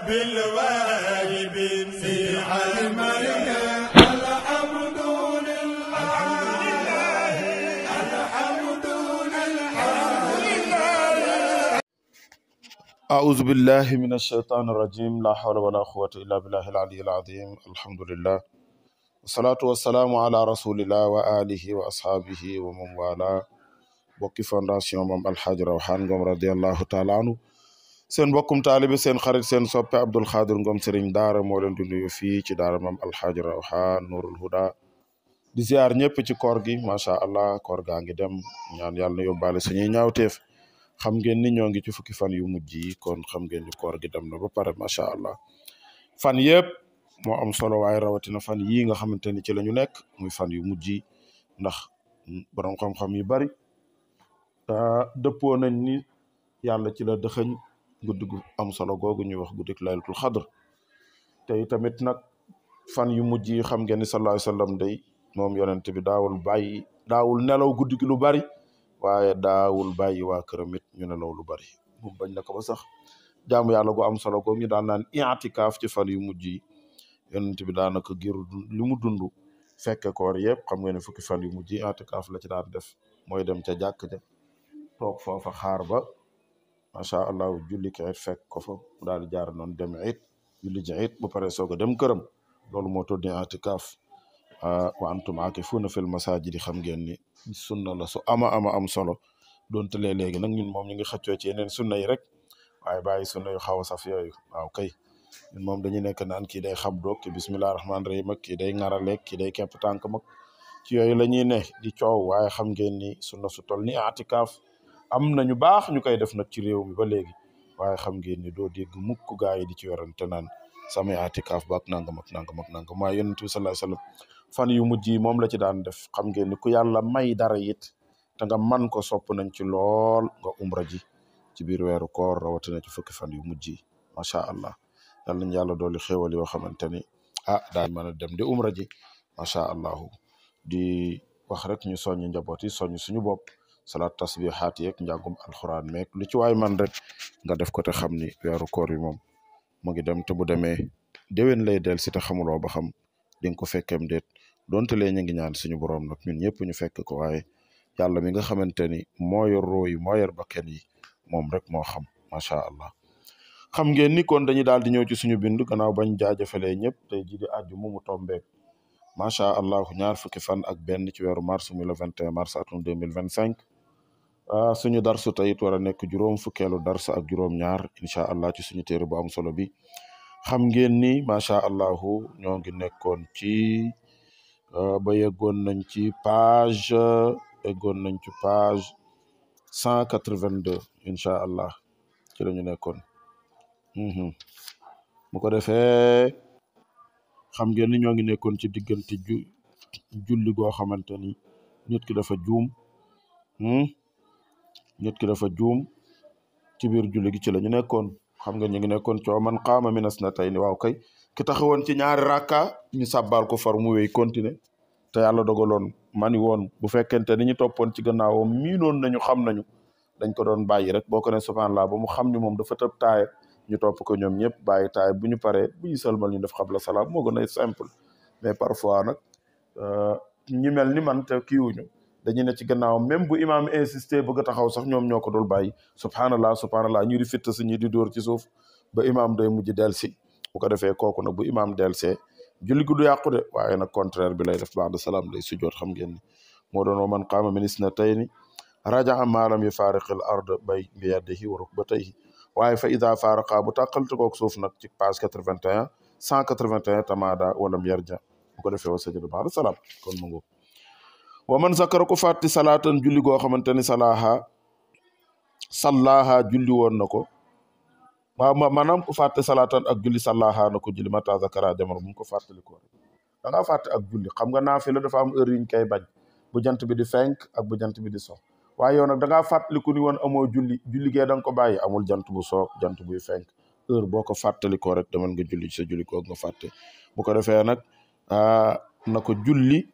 بالواجب في علمك الحمد لله الحمد لله. أعوذ بالله من الشيطان الرجيم لا حول ولا قوة إلا بالله العلي العظيم. الحمد لله والصلاة والسلام على رسول الله وآله وأصحابه ومن والاه. bokki fondation Mame Alhaji Rawhan Ngom radiallahu taala anhu seen mbokkum taalibe seen xarit seen soppe Abdoul Khadir Ngom Serigne Daara moo leen di nuyu fii ci daara Mame Alhaji Rawhan Nourul Huda di ziar ñëpp ci koor gi macha allah koor gaa ngi dem ñaan yàlla na yóbbaale suñuy ñaawteef xam ngeen ni ñoo ngi ci fukki fan yu mujj yi kon xam ngeen ni koor gi dem na ba pare macha allah fan yëpp moo am solo waaye rawatina fan yii nga xamante ni ci la ñu nekk muy fan yu mujj yi ndax borom xam-xam yu bari dëppoo nañ ni yàlla ci la dëxëñ guddi gu am solo googu ñuy wax guddik laylatul xadr te tamit nag fan yu mujj yi xam ngeen ni sallallahu alayhi wa sallam day moom yonent bi daawul nelaw guddi gi lu bari waaye daawul bàyyi waa këram it ñu nelaw lu bari moom bañ na ko ba sax jaamu yàlla gu am solo googu ñu daan naan i'tikaaf ci fan yu mujj yi yonent bi daanaka ngir li mu dund fekke koor yëpp xam ngeen ne fukki fan yu mujj yi i'tikaaf la ci daan def mooy dem ca jàkk ja toog foofa xaar ba macha allah julli ki it fekk ko fa mu daal di jaar noonu dem it julli ji it bu pare soog a dem këram loolu moo tudd i'tikaaf wa antum aakifuuna fil masaajidi xam ngeen ni sunna la su ama am solo donte léegi nag ñun moom ñu ngi xëccoo ci yeneen sunna yi rek waaye bàyyi sunna yu xaw a saf yooyu waaw kay ñun moom dañuy nekk naan kii day xabdoog ki bismillahi rahmaani rahim ak kii day ŋaraleeg kii day kepp tànk mag ci yooyu la ñuy ne di coow waaye xam ngeen ni sunna su tol ni i'tikaaf am nañu baax ñu koy def nag ci réew mi ba léegi waaye xam ngeen ni doo dégg mukk gaa yi di ci werante naan sama i'tikaaf ba ak nangam waaye yonent bi sallallahu alayhi wasallam fan yu mujj yi moom la ci daan def xam ngeen ni ku yàlla may dara it te nga man ko sopp nañ ci lool nga umra ji ci biir weeru koor rawatina ci fukki fan yu mujj yi macha allah yal nañu yàlla dooli xéewal yoo xamante ni daal mën a dem di umra ji macha allah di wax rek ñu soññ njaboot yi soññ suñu bopp salaat tasbihaat yeeg njàngum alxuraan meeg lu ci waay man rek nga def ko te xam ni weeru koor yi moom mu ngi dem te bu demee déwén lay del si te xamuloo ba xam di nga ko fekkem déet donte lee ñu ngi ñaan suñu borom nag ñun ñëpp ñu fekk ko waaye yàlla mi nga xamante ni moo yor roo yi moo yor bakkan yi moom rek moo xam macha allah xam ngeen ni kon dañuy daal di ñëw ci suñu bindu gannaaw bañ jaajëfalee ñëpp tey ji di àjjuma mu tombeek macha allah ñaar fukki fan ak benn ci weeru mars muy le 21 mars atum 2025 suñu darsu tey it war a nekk juróom fukkeelu dars ak juróom-ñaar incha allah ci suñu téere bu am solo bi xam ngeen ni macha allah ñoo ngi nekkoon ci ba yeggoon nañ ci page 182 incha allah ci la ñu nekkoon bu ko defee xam ngeen ni ñoo ngi nekkoon ci diggante julli goo xamante ni nit ki dafa juum ci biir julli gi ci la ñu nekkoon xam nga ñu ngi nekkoon coo man qaama min asnatayni waaw kay ki taxawoon ci ñaari rakka ñu sàbbaal ko far mu wéy continuer te yàlla dogaloon mani woon bu fekkente ni ñu toppoon ci gannaawam miinoon nañu xam nañu dañ ko doon bàyyi rek boo ko ne subhanallah ba mu xam ni moom dafa tëb taaya ñu topp ko ñoom ñëpp bàyyi taaya bu ñu paree bu ñu sëlmal ñu def xabla salaam moo gën a simple mais parfois nag ñi mel ni man te kiiwuñu dañuy ne ci gannaaw même bu imaam insisté bëgg a taxaw sax ñoom ñoo ko dul bàyyi subhanallah ñu di fitt si ñi di dóor ci suuf ba imaam day mujj delsi bu ko defee kooku nag bu imaam delsee julli gi du yàqu de waaye nag contraire bi lay def ba'da salaam day sujjoot xam ngeen ni moo doon man qaama min isnatayni raja'a ma lam yufaariqil ard bi yadihi wa rukbatayhi waaye fa ida faaraqa bu tàqalte kook suuf nag ci page 181 tamada walam yarja bu ko defee wa sajada ba'da salaam kon mu ngoog wa man zakara ko fàtti salaatan julli goo xamante ni sallaha julli woon na ko waaw maanaam ku fàtte salaatan ak julli sallaha na ko julli mata zakara jamono bu mu ko fàttalikoo rek da ngaa fàtte ak julli xam nga naafila dafa am heure yuñ koy bañ bu jant bi di fenk ak bu jant bi di so waaye yow nag da ngaa fàttaliku ni woon amoo julli gee da nga ko bàyyi amul jant bu soo jant buy fenk heure boo ko fàttalikoo rek demal nga julli sa julli koog nga fàtte bu ko defee nag na ko julli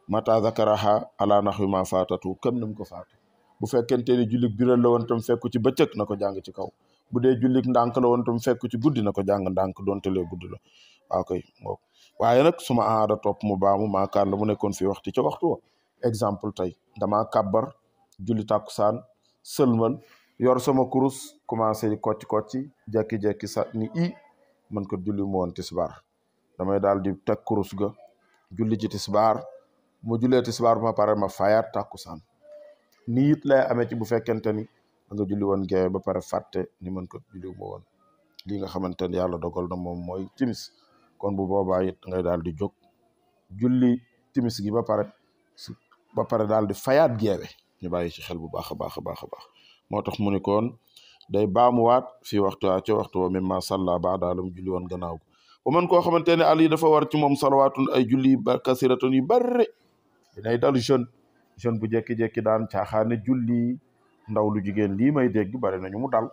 mata zakaraha ala naxwi ma faatatu kam ni mu ko faate bu fekkente ni julli biral la woon tam fekku ci bëccëg na ko jàng ci kaw bu dee jullik ndànk la woon tam fekk ci guddi na ko jàng ndànk doonte lee guddi la waaw koy moom waaye nag suma aada topp mu baamu maakaar la mu nekkoon fii waxtu ca waxtu wa exemple tey damaa kàbbar julli tàkkusaan sëlmal yor sama kurus commencé di kocci jekki-jekki sa ni man ko julli mu woon tisbaar damay daal di teg kurus ga julli ci tisbaar mu jullee tisbaar ma pare ma fayaat tàkkusaan ni it lay amee ci bu fekkente ni da nga julli woon geewe ba pare fàtte ni man ko julli mu woon li nga xamante ni yàlla dogal na moom mooy timis kon bu boobaa it ngay daal di jóg julli timis gi ba pare daal di fayaat geewe ñu bàyyi ci xel bu baax a baax a baax a baax moo tax mu ni koon day baamuwaat fii waxtu ca waxtu wa mimma salla baada lam julli woon gannaaw ko bu man koo xamante ne ali dafa war ci moom salawaatun ay julli kasiratun yu barre dinay dal jeune bu jekki-jekki daan caaxaane julli ndaw lu jigéen lii may dégg bari nañu mu dal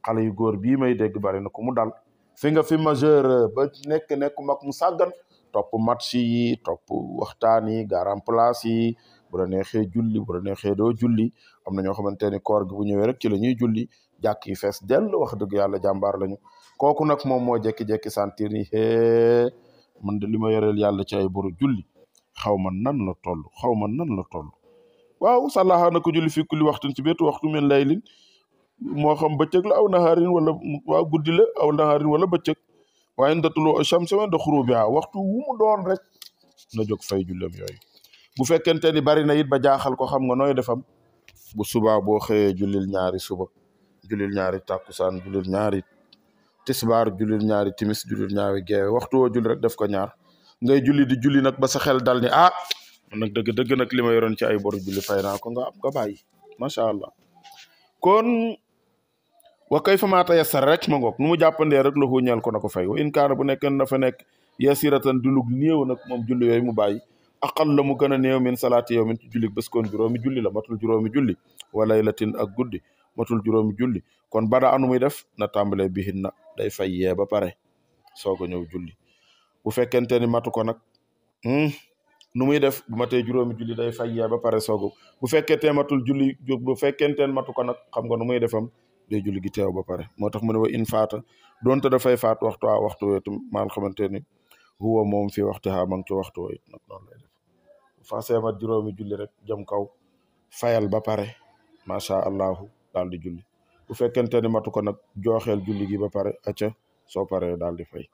xale yu góor bii may dégg bari na ko mu dal fi majeur ba nekk mag mu sàggan topp match yi topp waxtaan yi garam place yi bu la neexee julli bu la neexee doo julli am na ñoo xamante ni koor gi bu ñëwee rek ci la ñuy julli jàkk yi fees dell wax dëgg yàlla jàmbaar lañu kooku nag moom moo jekki-jekki sentir ni man de li ma yoreel yàlla ci ay boru julli xaw ma nan la toll waaw sallaha na ko julli fi kulli waxtin ci bétu waxtu min laylin moo xam bëccëg la aw naharin wala waaw guddi la aw naharin wala bëccëg waaye ndatuloo shamsi wa inda xurubiha waxtu wu mu doon rek na jóg fay jullam yooyu bu fekkente ni bari na it ba jaaxal ko xam nga nooy defam bu subaa boo xëyee jullil ñaari suba jullil ñaari tàkkusaan jullil ñaari tisbaar jullil ñaari timis jullil ñaari geewe waxtu woo julli rek def ko ñaar ngay julli di julli nag ba sa xel dal ni nag dëgg nag li ma yoroon ci ay boru julli fay naa ko nga bàyyi macha allah kon wa kayfa ma tayassar rek ma ngoog nu mu jàppandee rek la ñeel ko na ko fay wa in kaana bu nekkee dafa nekk yasiratan du lug néew nag moom julli yooyu mu bàyyi aqal la mu gën a néew min salaati yow min ci julli bés koon juróomi julli la matul juróomi julli wa laylatin ak guddi matul juróomi julli kon bada anu muy def na tàmbalee bihin na day fay yee ba pare soog a ñëw julli bu fekkente ni matu ko nag nu muy def bu matee juróomi julli day fay yee ba pare soogu bu fekkente matul julli bu fekkente matu ko nag xam nga nu muy defam day julli gi teew ba pare moo tax mu ne wa in faata doonte dafay faat waxtu wetu maal xamante ni huwa moom fii waxtu xaa ma ngi ci waxtu woo it nag noonu lay def fasee mat juróomi julli rek jëm kaw fayal ba pare macha allahu daal di julli bu fekkente ni matu ko nag jooxeel julli gi ba pare acca soo paree daal di fay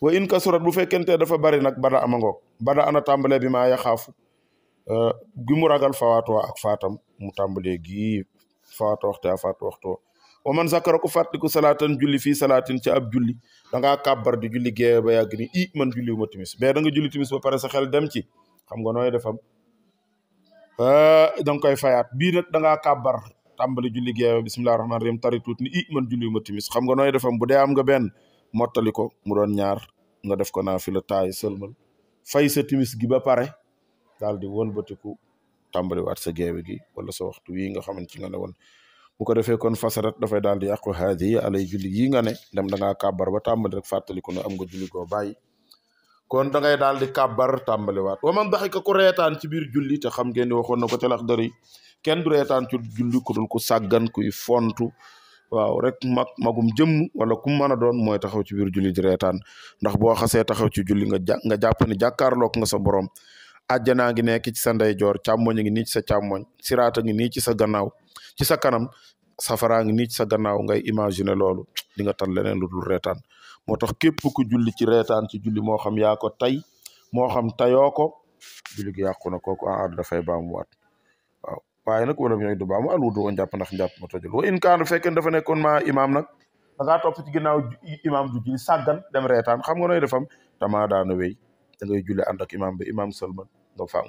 wa in kasurat bu fekkente dafa bari nag bada amangoog bada ana tàmbalee bi maa yaxaafu gi mu ragal fawaatoo ak faatam mu tàmbalee gi fawaatu waxtu wa man zakara ku fàttiku salaatan julli fii salaatin ci ab julli da ngaa kàbbar di julli géewe ba yàgg ni man julli wu ma timis mais da nga julli timis ba pare sa xel dem ci xam nga nooy defam da nga koy fayaat bii nag da ngaa kàbbar tàmbali julli géewe bismillahi rahmaani rahim tari tuut ni man julli wu ma timis xam nga nooy defam bu dee am nga benn mottali ko mu doon ñaar nga def ko naa fi la taay sëlmal fay sa timis gi ba pare daal di wëlbatiku tàmbali waat sa géewe gi wala sa waxtu wii nga xamante ci nga ne woon bu ko defee kon fasarat dafay daal di yàqu haadi alay julli yi nga ne dem da ngaa kàbbar ba tàmbali rek fàttali ko ne am nga julli goo bàyyi kon da ngay daal di kàbbar tàmbali waat wa man daxika ku reetaan ci biir julli te xam ngeen ni waxoon na ko ca Laxdari kenn du reetaan ci julli ku dul ku sàggan kuy fontu waaw rek magum jëmm wala ku mën a doon mooy taxaw ci biir julli di reetaan ndax boo xasee taxaw ci julli nga jàpp ni jàkkaarloog nga sa borom àjjanaa ngi nekk ci sa ndeyjoor càmmoñ ngi nii ci sa càmmoñ siraata ngi nii ci sa gannaaw ci sa kanam safaraa ngi nii ci sa gannaaw ngay imaginer loolu di nga tal leneen lu dul reetaan moo tax képp ku julli ci reetaan ci julli moo xam yaa ko tay moo xam tayoo ko julli gi yàqu na kooku dafay baamuwaat waaw waaye nag wala ñooy du baamu alwudu o njàpp ndax njàpp ma tojul wa in kaanu fekkee dafa nekkoon maa imaam nag da ngaa topp ci ginnaaw imaam du julli sàggan dem reetaan xam nga nooy defam tamaa daana wéy da ngay julli ànd ak imaam bi imaam sëlman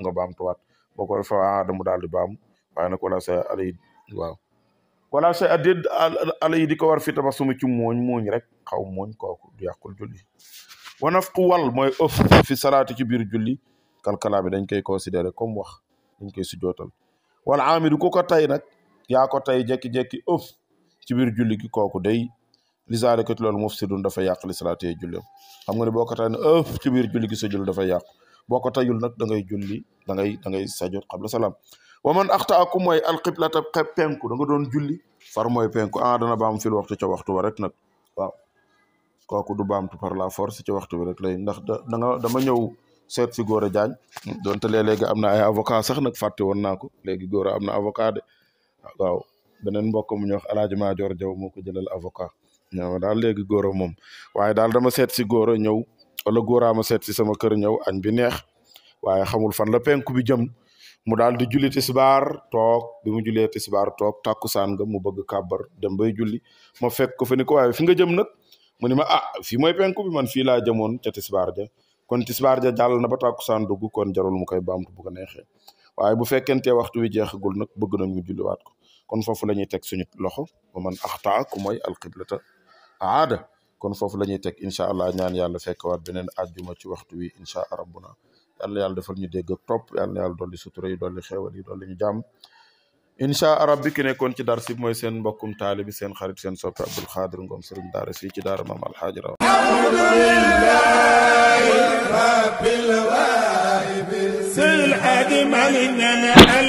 nga baamtuwaat boo ko defa damu daal di baamu waaye nag wala sa alay waaw wala sa addéd ala yi di ko war fi tabasumi ci muuñ rek xaw muuñ kooku du yàqul julli wanafqu wal mooy ëf fi salaati ci biir julli kalkalaa bi dañ koy considéré comme wax dañ koy sujootal wala amidu ku ko tay nag yaa ko tay jekki-jekki ëf ci biir julli gi kooku day li zaalika loolu mufsidun dafa yàq li salaati julli xam nga ne boo ko tay ne ëf ci biir julli gi sa julli dafa yàqu boo ko tayul nag da ngay julli da ngay sajot qabla salaam wa man axta aku mooy alqiblata penku da nga doon julli far mooy penku dana baam fil waxtu ca waxtu wa rek nag waaw kooku du baamtu par la force ci waxtu bi rek lay ndax dama ñëw seet si Gora Diagne donte léegi am na ay avocat sax nag fàtte woon naa ko léegi Gora am na avocat de waaw beneen mbokk mu ñu wax Alaaji Maajoor Jaw moo ko jëlal avocat ñëw daal léegi Gora moom waaye daal dama seet si Gora ñëw wala Gora ma seet si sama kër ñëw añ bi neex waaye xamul fan la penku bi jëm mu daal di julli tisbaar toog bi mu jullee tisbaar toog tàkkusaan nga mu bëgg kàbbar dem bay julli ma fekk ko fa ni ko waaye fi nga jëm nag mu ni ma fii mooy penku bi man fii laa jëmoon ca tisbaar ja kon tisbaar ja jàll na ba tàkkusaan dugg kon jarul mu koy baamtu bu ko neexee waaye bu fekkente waxtu wi jeexagul nag bëgg nañ ñu julliwaat ko kon foofu la ñuy teg suñu loxo ba man axtaa ku mooy alqiblata aada kon foofu la ñuy teg incha allah ñaan yàlla fekkwaat beneen àjjuma ci waxtu wi incha rabbuna yàlla defal ñu dégg ak topp yàlla dolli sutura yi dolli xéewal yi dolli ñu jàmm incha rabbi ki nekkoon ci dar si mooy seen mbokkum taalibi seen xarit seen soppe Abdul Xaadir Ngom sëriñ daara fii ci daara maam alxaaji Raw alhamdulillahi rabbil alamin